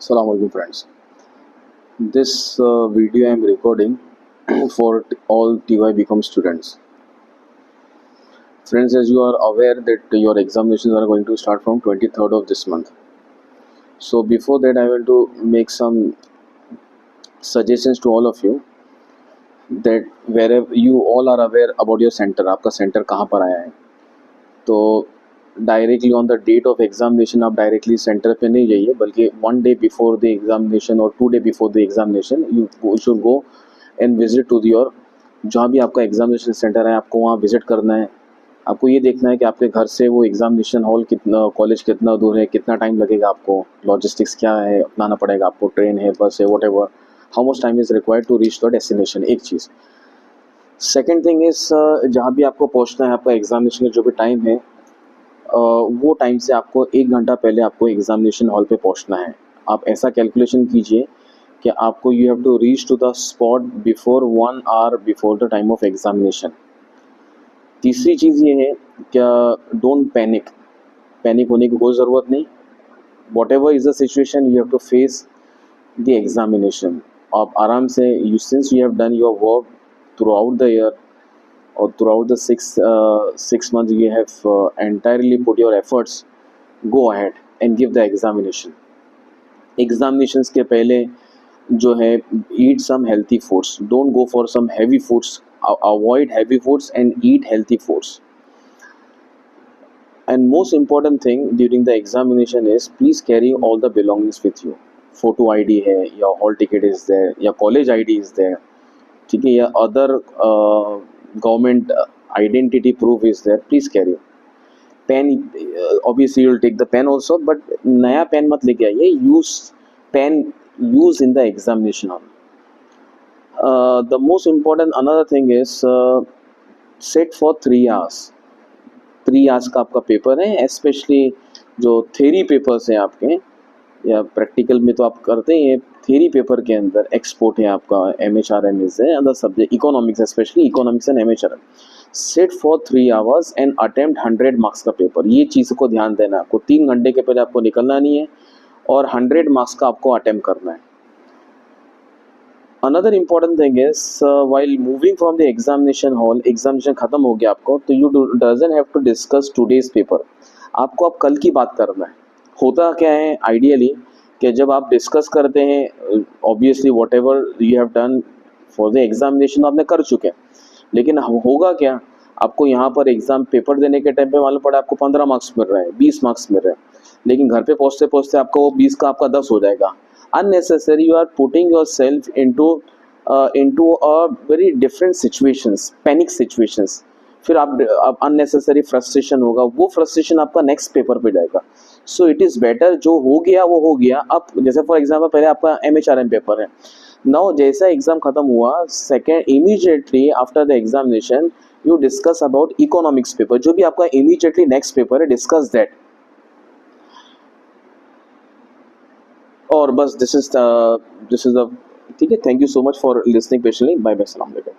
Assalamu alaikum friends. This video I am recording for all TY become students. Friends, as you are aware that your examinations are going to start from 23rd of this month. So before that I want to make some suggestions to all of you that wherever you all are aware about your center, आपका center कहाँ पर आया है, तो directly on the date of examination आप directly centre पे नहीं जाइए, बल्कि 1 day बिफोर द एग्जामिनेशन और 2 day before the examination you should go and visit to your, जहाँ भी आपका एग्जामिनेशन सेंटर है आपको वहाँ विजिट करना है। आपको ये देखना है कि आपके घर से वो एग्जामिनेशन हॉल कितना, कॉलेज कितना दूर है, कितना टाइम लगेगा आपको, लॉजिस्टिक्स क्या है, अपनाना पड़ेगा आपको, ट्रेन है, बस है, whatever, how much time is required to reach the destination, एक चीज़। सेकेंड थिंग इज़ जहाँ भी आपको पहुँचना है, आपका एग्जामिनेशन का जो भी टाइम है, वो टाइम से आपको 1 घंटा पहले आपको एग्जामिनेशन हॉल पे पहुंचना है। आप ऐसा कैलकुलेशन कीजिए कि आपको you have to reach to the spot before 1 hour before the time of examination. तीसरी चीज़ ये है क्या, डोंट पैनिक। पैनिक होने की कोई ज़रूरत नहीं। Whatever is the situation you have to face the examination. आप आराम से, you since you have done your work throughout the year or throughout the 6 months you have entirely put your efforts, go ahead and give the examination. Examinations के पहले जो है, eat some healthy foods, don't go for some heavy foods, avoid heavy foods and eat healthy foods. And most important thing during the examination is please carry all the belongings with you. Photo ID है, या hall ticket is there, या college ID is there, ठीक है, या other government identity proof is there, please carry. Pen, obviously you will take the pen also, but नया pen मत लेके आइए, use pen use in the examination hall. The most important another thing is set for 3 hours। 3 hours का आपका paper है, specially जो theory papers हैं आपके, या प्रैक्टिकल में तो आप करते हैं, थ्योरी पेपर के अंदर एक्सपोर्ट है आपका, MHRMS है, other subject economics, specially economics and MHRM। Set for 3 hours and attempt 100 marks का पेपर। ये चीज़ को ध्यान देना, आपको 3 घंटे के पहले आपको निकलना नहीं है और 100 मार्क्स का आपको अटेम्प्ट करना है। Another important thing is while moving from the examination hall, examination खत्म हो गया आपको, तो you doesn't have to discuss today's paper. आपको अब कल की बात करना है। होता क्या है आइडियली कि जब आप डिस्कस करते हैं, obviously what ever you have done for the examination आपने कर चुके हैं, लेकिन होगा क्या, आपको यहाँ पर एग्जाम पेपर देने के टाइम पे मालूम पड़ा आपको 15 मार्क्स मिल रहे हैं, 20 मार्क्स मिल रहे हैं, लेकिन घर पे पहुँचते पहुँचते आपको वो 20 का आपका 10 हो जाएगा। Unnecessary you are putting yourself into a very different situations, panic situations। फिर आप अननेसेसरी फ्रस्ट्रेशन होगा, वो फ्रस्ट्रेशन आपका नेक्स्ट पेपर पे जाएगा। सो इट इज़ बेटर, जो हो गया वो हो गया। अब जैसे फॉर एग्जाम्पल पहले आपका MHRM पेपर है, नाउ जैसा एग्जाम खत्म हुआ, second immediately after the examination you discuss about economics paper, जो भी आपका इमीडिएटली नेक्स्ट पेपर है, डिस्कस दैट। और बस दिस इज द ठीक है। Thank you so much for listening patiently. Bye bye, अस्सलाम वालेकुम।